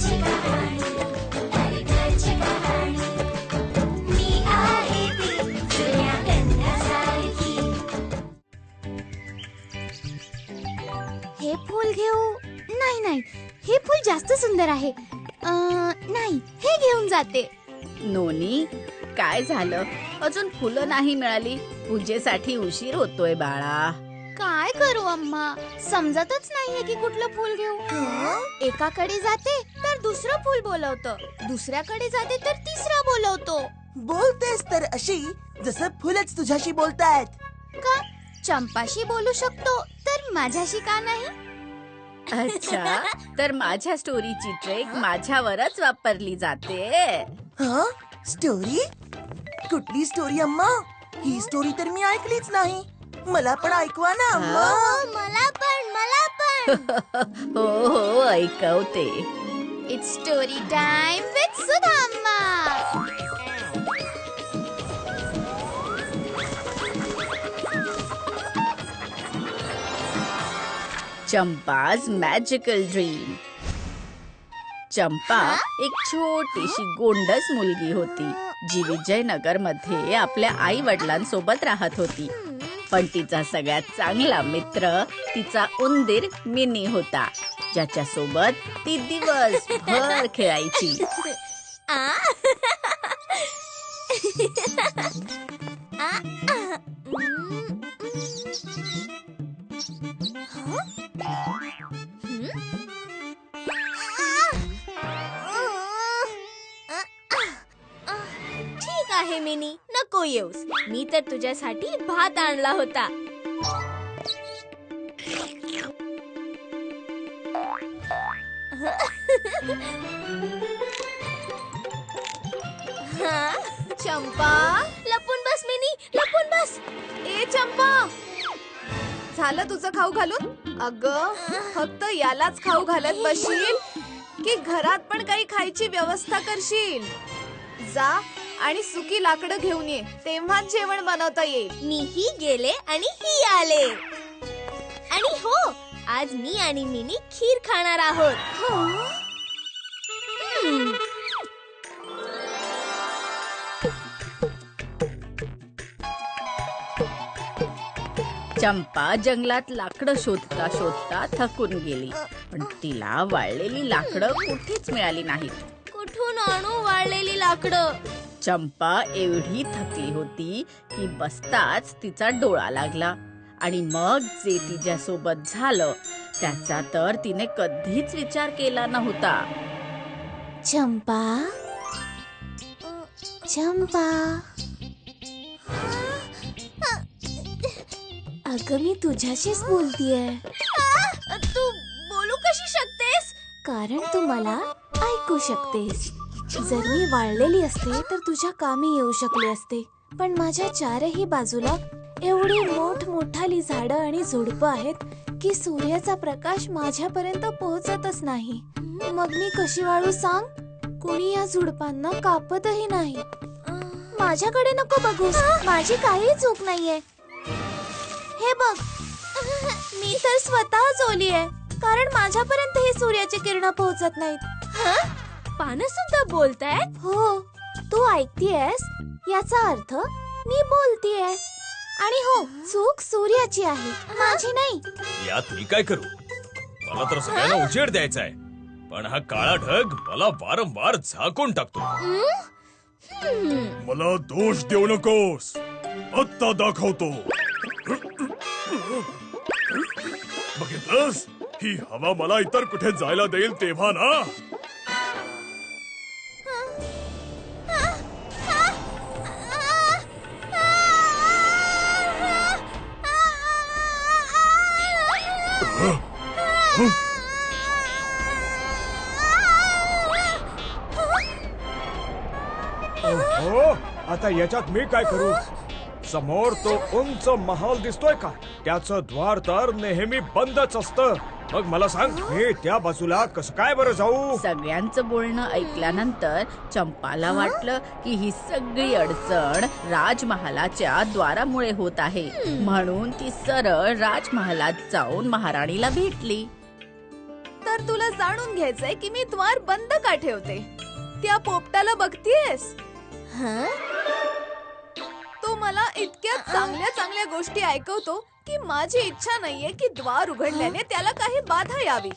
घरची कहाणी, हर घरची कहाणी. मी आहे ती जुन्या कन्यासारखी. हे फूल घेऊ? नाही नाही, हे फूल जास्त सुंदर आहे. नाही, हे घेऊन जाते. नोनी, काय झालं? अजून फुलं नाही मिळाली. पूजेसाठी उशीर होतोय बाळा. काय करू अम्मा, समजतच नाहीये की कुठलं फूल घेऊ. एकाकडे जाते तर दुसरं फूल बोलवतं, दुसऱ्याकडे जाते तर तिसरा बोलवतो. बोलतेस तर अशी जसं फुलच तुझ्याशी बोलतायत. का चंपाशी बोलू शकतो तर माझ्याशी का नाही? अच्छा, तर माझ्या स्टोरीची ट्रेक माझ्यावरच वापरली जाते. हा, स्टोरी? कुठली स्टोरी अम्मा? ही स्टोरी तर मी ऐकलीच नाही. मला पण ऐकवा ना अम्मा. मला पण. हो हो, ऐकवते. It's story time with Sudha Amma. Champa's magical dream. Champa एक छोटीशी गोंडस मुलगी होती जी विजयनगर मध्ये आपल्या आई वडिलांसोबत राहत होती. पण तिचा सगळ्यात चांगला मित्र तिचा उंदीर मिनी होता, ज्याच्या सोबत ती दिवसभर खेळायची. ठीक आहे मिनी, नको येऊस. मी तर तुझ्यासाठी भात आणला होता. चंपा, लपून बस मिनी, लपून बस. ए चंपा, झालं तुझं खाऊ घालून? अगं, फक्त यालाच खाऊ घालत बसशील की घरात पण काही खायची व्यवस्था करशील? जा आणि सुकी लाकडं घेऊन ये, तेव्हाच जेवण बनवता येईल. मीही गेले आणि ही आले. आणि हो, आज मी आणि मिनी खीर खाणार आहोत. चंपा जंगलात लाकडं शोधता शोधता थकून गेली, पण तिला वाळलेली लाकडं कुठेच मिळाली नाहीत. कुठून आणू वाळलेली लाकडं? चंपा एवढी थकली होती की बसताच तिचा डोळा लागला. आणि मग जे तिच्यासोबत झालं त्याचा तर तिने कधीच विचार केला नव्हता. चंपा, चंपा, अगं मी तुझ्याशीच बोलतीये. तू बोलू कशी शकतेस? कारण तू मला ऐकू शकतेस. जर मी वाळलेली असते तर तुझ्या कामी येऊ शकले असते, पण माझ्या चारही बाजूला एवढी मोठमोठाली झाडं आणि झुडपं आहेत की सूर्याचा प्रकाश माझ्यापर्यंत पोहोचतच नाही. मग मी कशी वाळू सांग? कुणी या झुडपांना कापतही नाही. माझ्याकडे नको बघूस, माझी काही चूक नाहीये. हे बघ, मी तर स्वतःच ओली आहे, कारण माझ्यापर्यंत हे सूर्याची किरण पोहोचत नाहीत. पानं सुद्धा बोलतायत? हो, तू ऐकतेयस याचा अर्थ मी बोलतेय. आणि हो, चूक सूर्याची आहे, माझी नाही. यात मी काय करू? मला तर सगळ्यांना उजेड द्यायचा आहे, पण हा काळा ढग मला वारंवार झाकून टाकतो. मला दोष देऊ नकोस, आत्ता दाखवतो. बघितलंस, ही हवा मला इतर कुठे जायला देईल तेव्हा ना. आता याच्यात मी काय करू? समोर तो उंच महाल दिसतोय का? त्याचं द्वार तर नेहमी बंदच असतं. मग मला सांग, मी त्या बाजूला कसं काय बरं जाऊ? सगळ्यांचं बोलणं ऐकल्यानंतर चंपाला वाटलं की ही सगळी अडचण राजमहालाच्या द्वारामुळे होत आहे, म्हणून ती सरळ राजमहालात जाऊन महाराणीला भेटली. तर तुला जाणून घ्यायचंय की मी द्वार बंद का ठेवते. त्या पोपटाला बघतीयस? तो मला इतक्या चांगल्या चांगल्या गोष्टी ऐकवतो की माझी इच्छा नाहीये की द्वार उघडल्याने त्याला काही बाधा यावी.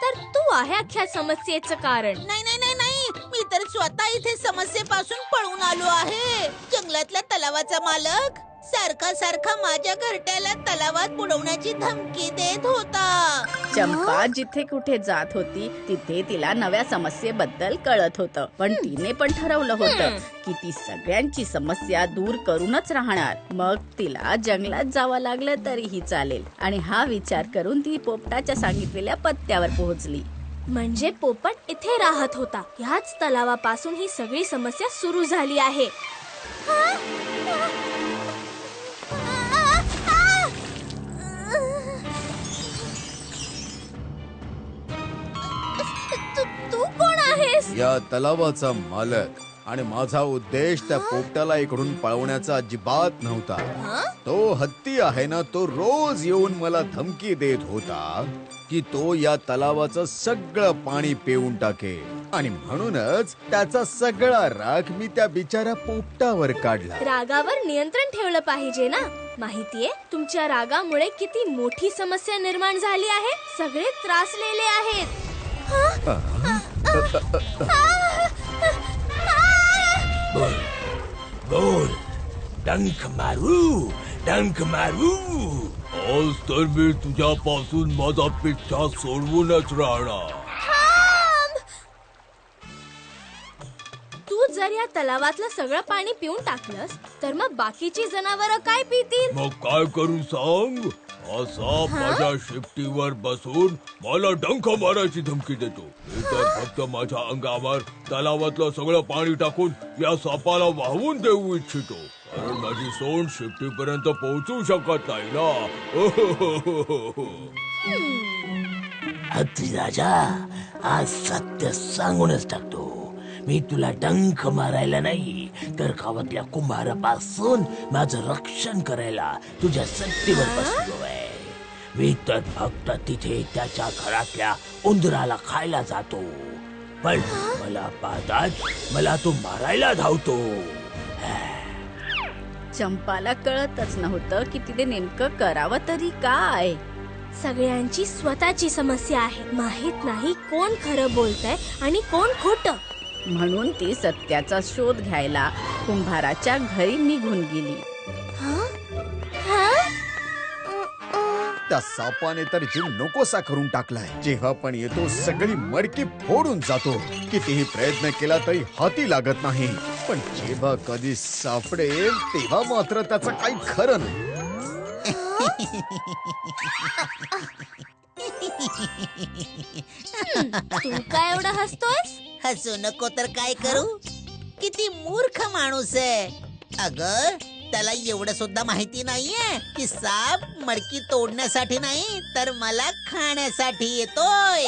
तर तू आहे अख्ख्या समस्येचं कारण. नाही नाही नाही नाही, मी तर स्वतः इथे समस्येपासून पळून आलो आहे. जंगलातल्या तलावाचा मालक सारखा सारखा माझ्या घरट्याला तलावात बुडवण्याची धमकी देत होता. चंपा जिथे कुठे जात होती तिथे तिला नव्या समस्येबद्दल कळत होतं. पण तिने पण ठरवलं होतं की ती सगळ्यांची समस्या दूर करूनच राहणार. मग तिला जंगलात जावं लागलं तरीही चालेल. आणि हा विचार करून ती पोपटाच्या सांगितलेल्या पत्त्यावर पोहोचली. म्हणजे पोपट इथे राहत होता. ह्याच तलावापासून ही सगळी समस्या सुरू झाली आहे. तू कोण आहेस? या तलावाचा मालक. आणि माझा उद्देश त्या पोपटाला इकडून पळवण्याचा अजिबात नव्हता. तो हत्ती आहे ना, तो रोज येऊन मला धमकी देत होता की तो या तलावाचं सगळं पाणी पिऊन टाके. आणि म्हणूनच त्याचा सगळा राग मी त्या बिचाऱ्या पोपटावर काढला. रागावर नियंत्रण ठेवलं पाहिजे ना. माहितीये तुमच्या रागामुळे किती मोठी समस्या निर्माण झाली आहे. सगळे त्रासलेले आहेत. बोल बोल, डंक मारू डंक मारू. आज तर मी तुझ्यापासून माझा पिच्छा सोडवूनच राहणार. तू जर या तलावातलं सगळं पाणी पिऊन टाकलंस तर मग बाकीची जनावरं काय पितील? मग काय करू सांग? असा माझ्या शिफ्टीवर बसून मला डंक मारायची धमकी देतो. मी तर फक्त माझ्या अंगावर तलावातलं सगळं पाणी टाकून या सापाला वाहून देऊ इच्छितो. कारण माझी सोंड शिफ्टीपर्यंत पोहोचू शकत नाही ना. हत्ती राजा, आज सत्य सांगूनच टाकतो. मी तुला डंक मारायला नाही तर गावातल्या कुंभारापासून माझं रक्षण करायला तुझ्या सत्तेवर बसलोय. मी तर फक्त तिथे त्याच्या घरातल्या उंदराला खायला जातो. पण मला पाहताच मला तो मारायला धावतो. चंपाला कळतच नव्हतं की तिने नेमकं करावं तरी काय. सगळ्यांची स्वतःची समस्या आहे. माहित नाही कोण खरं बोलतंय आणि कोण खोटं. म्हणून ती सत्याचा शोध घ्यायला कुंभाराच्या घरी निघून गेली. त्या सापाने तर जीव नकोसा करून टाकलाय. जेव्हा पण येतो सगळी मडकी फोडून जातो. कितीही प्रयत्न केला तरी हाती लागत नाही. पण जेव्हा कधी सापडेल तेव्हा मात्र त्याचं काही खरं नाही. तू काय एवढं हसतोयस? हसू नको तर काय करू? किती मूर्ख माणूस आहे. अगं, त्याला एवढं सुद्धा माहिती नाहीये की साप मडकी तोडण्यासाठी नाही तर मला खाण्यासाठी येतोय.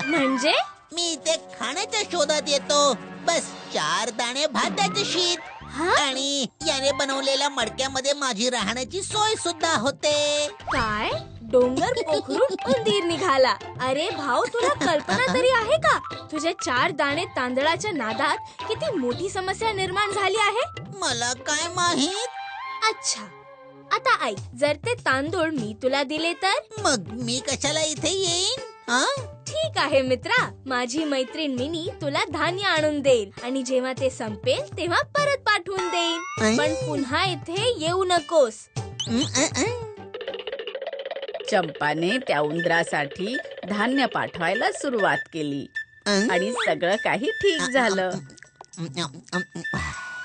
म्हणजे मी इथे खाण्याच्या शोधात येतो. बस 4 दाणे भाताचे शीत आणि याने बनवलेल्या मडक्यामध्ये माझी राहण्याची सोय सुद्धा होते. काय? डोंगर पोखरून उंदीर निघाला. अरे भाऊ, तुला कल्पना तरी आहे का तुझे 4 दाणे तांदळाच्या नादात किती मोठी समस्या निर्माण झाली आहे? मला काय माहित. अच्छा, आता ऐक. जर ते तांदूळ मी तुला दिले तर? मग मी कशाला इथे येईन? ठीक आहे मित्रा, माझी मैत्रीण मिनी तुला धान्य आणून देईल आणि जेव्हा ते संपेल तेव्हा परत पाठवून देईन. पण पुन्हा इथे येऊ नकोस. चंपाने त्या उंदरासाठी धान्य पाठवायला सुरुवात केली आणि सगळं काही ठीक झालं.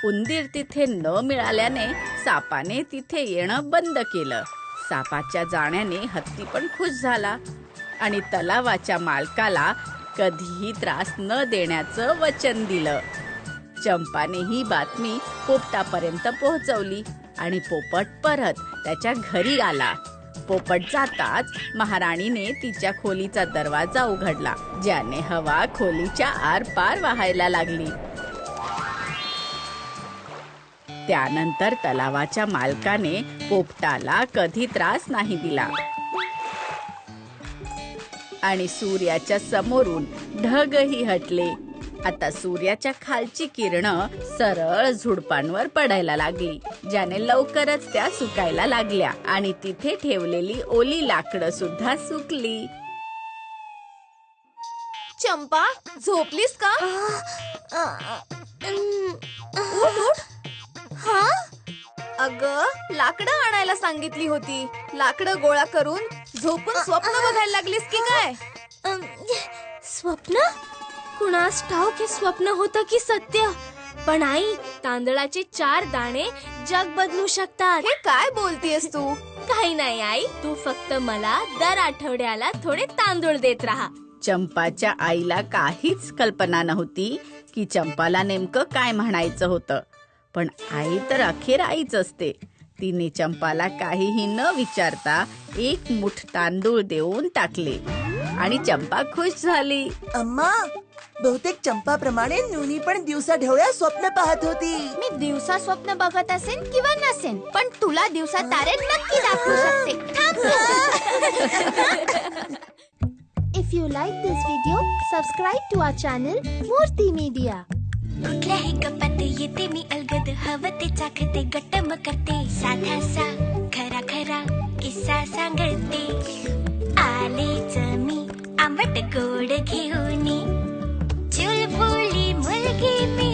उंदीर तिथे न मिळाल्याने सापाने तिथे येणं बंद केलं. सापाच्या जाण्याने हत्ती पण खुश झाला आणि तलावाच्या मालकाला कधीही त्रास न देण्याचं वचन दिलं. चंपाने ही बातमी पोपटापर्यंत पोहोचवली आणि पोपट परत त्याच्या घरी आला. पोपट जाताच महाराणीने तिच्या खोलीचा दरवाजा उघडला, ज्याने हवा खोलीच्या आरपार वाहायला लागली. त्यानंतर तलावाच्या मालकाने पोपटाला कधी त्रास नाही दिला. आणि सूर्याच्या समोरून ढगही हटले. आता सूर्याच्या खालची किरणं सरळ झुडपांवर पडायला लागली, ज्याने लवकरच त्या सुकायला लागल्या आणि तिथे ठेवलेली ओली लाकडं सुद्धा सुकली. चंपा, झोपलीस का? उठ उठ. अगं, लाकडं आणायला सांगितली होती. लाकडं गोळा करून झोपून स्वप्न बघायला लागलीस की काय? स्वप्न? कुणास ठाऊक हे स्वप्न होतं की सत्य. पण आई, तांदळाचे 4 दाणे जग बदलू शकतात. हे काय बोलतीयस तू? काही नाही आई, तू फक्त मला दर आठवड्याला थोडे तांदूळ देत राहा. चंपाच्या आईला काहीच कल्पना नव्हती की चंपाला नेमकं काय म्हणायचं होतं. पण आई तर अखेर आईच असते. तिने चंपाला काहीही न विचारता 1 मुठ तांदूळ देऊन टाकले आणि चंपा खुश झाली. अम्मा, बहुतेक चंपाप्रमाणे नुनी पण दिवसा ढवळ्या स्वप्न पाहत होती. मी दिवसा स्वप्न बघत असेन किंवा नसेन, पण तुला दिवसा तारे नक्की दाखवू शकते. If you like this video, subscribe to our channel Murthy Media. कुठल्याही गप्पात येते मी अलगद, हवं ते चाखते, गट्टम करते, साधासा खरा खरा किस्सा सांगते. आलेच मी आंबट गोड घेऊन, चुलबुली मुलगी मी.